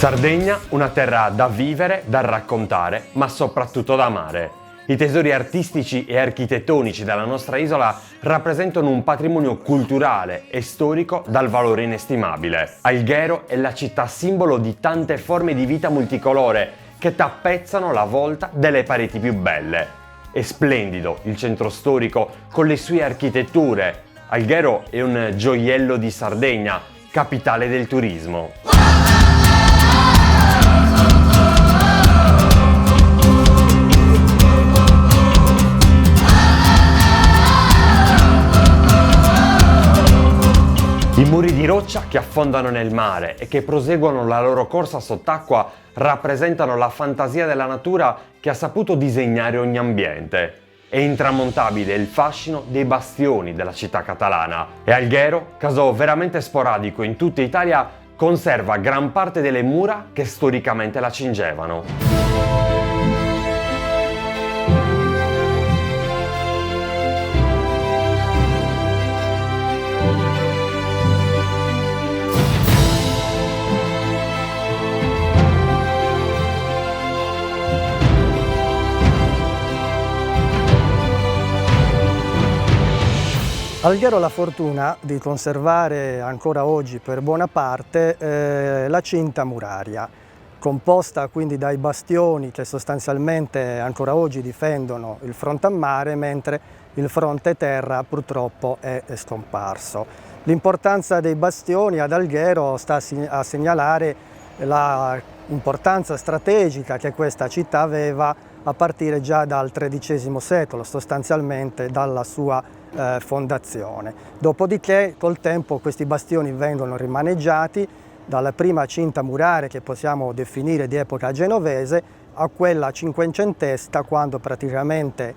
Sardegna, una terra da vivere, da raccontare, ma soprattutto da amare. I tesori artistici e architettonici della nostra isola rappresentano un patrimonio culturale e storico dal valore inestimabile. Alghero è la città simbolo di tante forme di vita multicolore che tappezzano la volta delle pareti più belle. È splendido il centro storico con le sue architetture. Alghero è un gioiello di Sardegna, capitale del turismo. I muri di roccia che affondano nel mare e che proseguono la loro corsa sott'acqua rappresentano la fantasia della natura che ha saputo disegnare ogni ambiente. È intramontabile il fascino dei bastioni della città catalana e Alghero, caso veramente sporadico in tutta Italia, conserva gran parte delle mura che storicamente la cingevano. Alghero ha la fortuna di conservare ancora oggi per buona parte la cinta muraria, composta quindi dai bastioni che sostanzialmente ancora oggi difendono il fronte a mare, mentre il fronte terra purtroppo è scomparso. L'importanza dei bastioni ad Alghero sta a segnalare l'importanza strategica che questa città aveva a partire già dal XIII secolo, sostanzialmente dalla sua fondazione. Dopodiché col tempo questi bastioni vengono rimaneggiati dalla prima cinta muraria che possiamo definire di epoca genovese a quella cinquecentesca, quando praticamente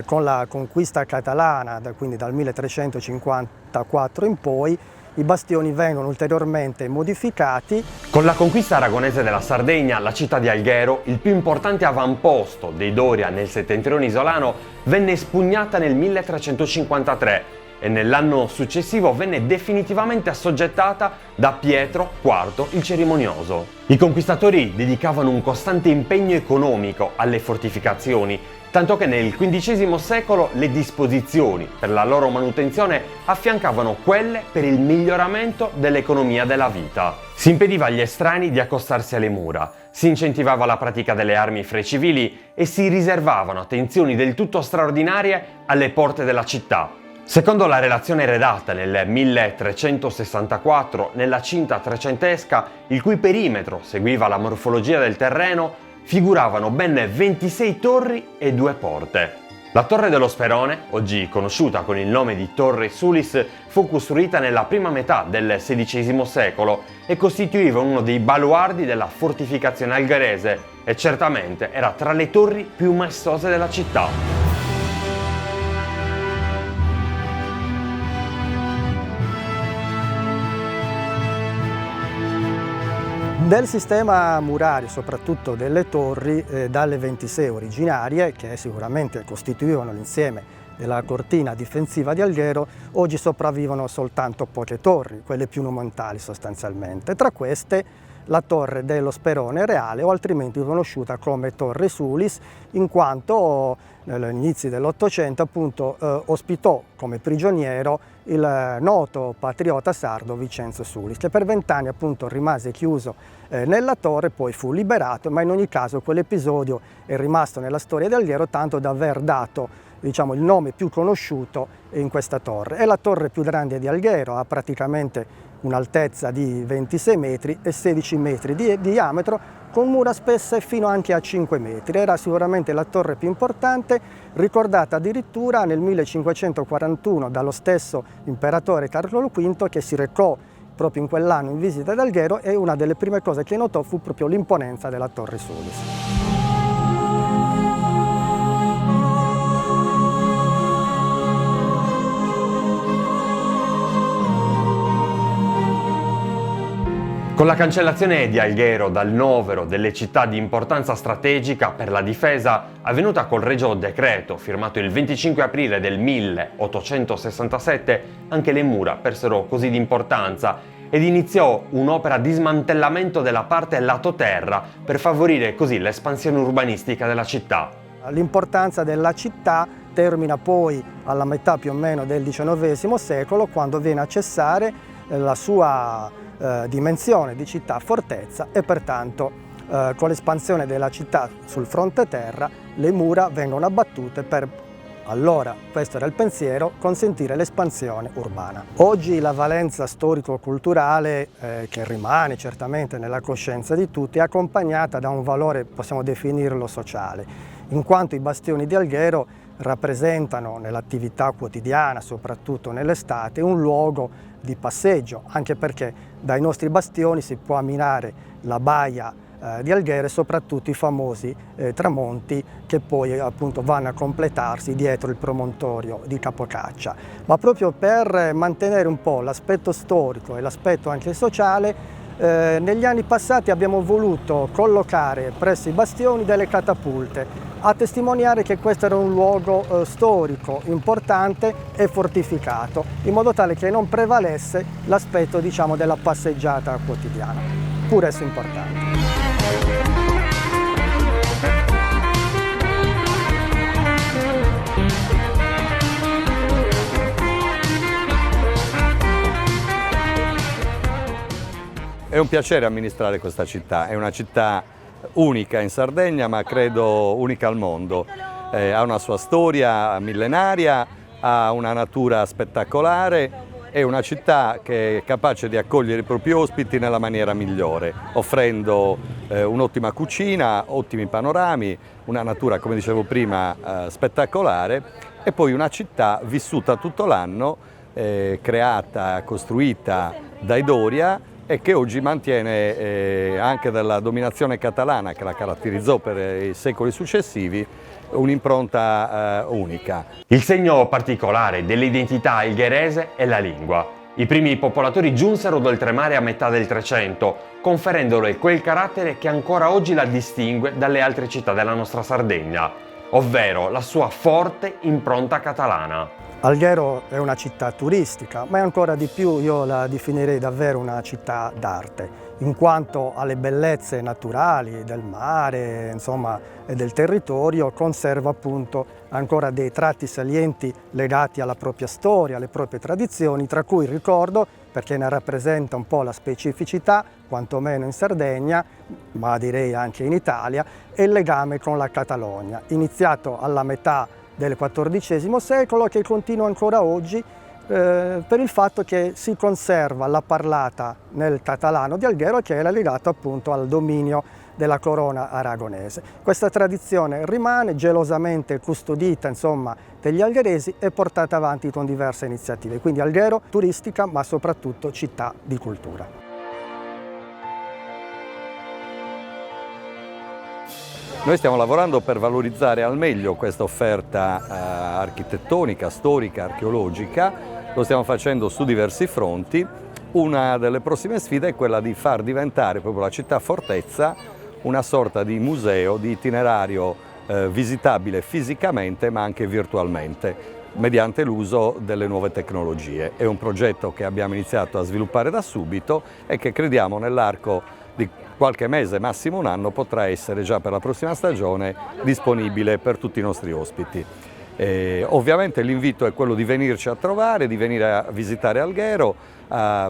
con la conquista catalana, quindi dal 1354 in poi, i bastioni vengono ulteriormente modificati. Con la conquista aragonese della Sardegna, la città di Alghero, il più importante avamposto dei Doria nel settentrione isolano, venne espugnata nel 1353 e nell'anno successivo venne definitivamente assoggettata da Pietro IV il Cerimonioso. I conquistatori dedicavano un costante impegno economico alle fortificazioni, tanto che nel XV secolo le disposizioni per la loro manutenzione affiancavano quelle per il miglioramento dell'economia della vita. Si impediva agli estranei di accostarsi alle mura, si incentivava la pratica delle armi fra i civili e si riservavano attenzioni del tutto straordinarie alle porte della città. Secondo la relazione redatta nel 1364 nella cinta trecentesca, il cui perimetro seguiva la morfologia del terreno, figuravano ben 26 torri e 2 porte. La Torre dello Sperone, oggi conosciuta con il nome di Torre Sulis, fu costruita nella prima metà del XVI secolo e costituiva uno dei baluardi della fortificazione algherese e certamente era tra le torri più maestose della città. Del sistema murario, soprattutto delle torri, dalle 26 originarie, che sicuramente costituivano l'insieme della cortina difensiva di Alghero, oggi sopravvivono soltanto poche torri, quelle più monumentali sostanzialmente. Tra queste la Torre dello Sperone Reale, o altrimenti conosciuta come Torre Sulis, in quanto negli inizi dell'Ottocento appunto ospitò come prigioniero il noto patriota sardo Vincenzo Sulis, che per 20 anni appunto rimase chiuso nella torre, poi fu liberato, ma in ogni caso quell'episodio è rimasto nella storia di Alghero, tanto da aver dato, diciamo, il nome più conosciuto in questa torre. È la torre più grande di Alghero, ha praticamente un'altezza di 26 metri e 16 metri di diametro, con mura spesse fino anche a 5 metri. Era sicuramente la torre più importante, ricordata addirittura nel 1541 dallo stesso imperatore Carlo V, che si recò proprio in quell'anno in visita ad Alghero, e una delle prime cose che notò fu proprio l'imponenza della Torre Sulis. Con la cancellazione di Alghero dal novero delle città di importanza strategica per la difesa, avvenuta col Regio Decreto firmato il 25 aprile del 1867, anche le mura persero così di importanza ed iniziò un'opera di smantellamento della parte lato terra per favorire così l'espansione urbanistica della città. L'importanza della città termina poi alla metà più o meno del XIX secolo, quando viene a cessare la sua dimensione di città-fortezza e pertanto con l'espansione della città sul fronte terra le mura vengono abbattute per, allora questo era il pensiero, consentire l'espansione urbana. Oggi la valenza storico-culturale che rimane certamente nella coscienza di tutti è accompagnata da un valore, possiamo definirlo sociale, in quanto i bastioni di Alghero rappresentano nell'attività quotidiana, soprattutto nell'estate, un luogo di passeggio, anche perché dai nostri bastioni si può ammirare la baia di Alghero e soprattutto i famosi tramonti che poi appunto vanno a completarsi dietro il promontorio di Capocaccia. Ma proprio per mantenere un po' l'aspetto storico e l'aspetto anche sociale, negli anni passati abbiamo voluto collocare presso i bastioni delle catapulte a testimoniare che questo era un luogo storico importante e fortificato, in modo tale che non prevalesse l'aspetto, diciamo, della passeggiata quotidiana, pur esso importante. È un piacere amministrare questa città, è una città unica in Sardegna, ma credo unica al mondo. Ha una sua storia millenaria, ha una natura spettacolare, è una città che è capace di accogliere i propri ospiti nella maniera migliore, offrendo un'ottima cucina, ottimi panorami, una natura, come dicevo prima, spettacolare, e poi una città vissuta tutto l'anno, creata, costruita dai Doria, e che oggi mantiene, anche dalla dominazione catalana che la caratterizzò per i secoli successivi, un'impronta unica. Il segno particolare dell'identità algherese è la lingua. I primi popolatori giunsero d'oltremare a metà del Trecento, conferendole quel carattere che ancora oggi la distingue dalle altre città della nostra Sardegna, ovvero la sua forte impronta catalana. Alghero è una città turistica, ma ancora di più io la definirei davvero una città d'arte, in quanto alle bellezze naturali del mare, insomma, e del territorio, conserva appunto ancora dei tratti salienti legati alla propria storia, alle proprie tradizioni, tra cui ricordo, perché ne rappresenta un po' la specificità, quantomeno in Sardegna, ma direi anche in Italia, è il legame con la Catalogna, iniziato alla metà del XIV secolo, che continua ancora oggi per il fatto che si conserva la parlata nel catalano di Alghero, che era legata appunto al dominio della corona aragonese. Questa tradizione rimane gelosamente custodita, insomma, degli algheresi e portata avanti con diverse iniziative. Quindi Alghero turistica, ma soprattutto città di cultura. Noi stiamo lavorando per valorizzare al meglio questa offerta architettonica, storica, archeologica. Lo stiamo facendo su diversi fronti. Una delle prossime sfide è quella di far diventare proprio la città fortezza una sorta di museo, di itinerario visitabile fisicamente ma anche virtualmente, mediante l'uso delle nuove tecnologie. È un progetto che abbiamo iniziato a sviluppare da subito e che crediamo nell'arco di qualche mese, massimo un anno, potrà essere già per la prossima stagione disponibile per tutti i nostri ospiti. Ovviamente l'invito è quello di venirci a trovare, di venire a visitare Alghero, a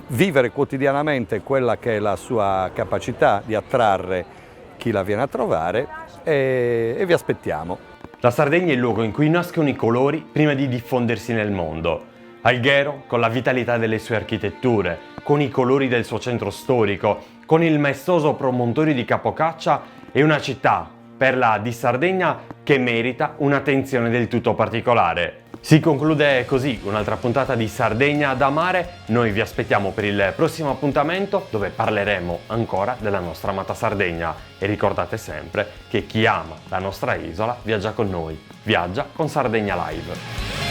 vivere quotidianamente quella che è la sua capacità di attrarre chi la viene a trovare, e vi aspettiamo. La Sardegna è il luogo in cui nascono i colori prima di diffondersi nel mondo. Alghero, con la vitalità delle sue architetture, con i colori del suo centro storico, con il maestoso promontorio di Capocaccia, è una città, perla di Sardegna, che merita un'attenzione del tutto particolare. Si conclude così un'altra puntata di Sardegna da mare. Noi vi aspettiamo per il prossimo appuntamento, dove parleremo ancora della nostra amata Sardegna. E ricordate sempre che chi ama la nostra isola viaggia con noi, viaggia con Sardegna Live.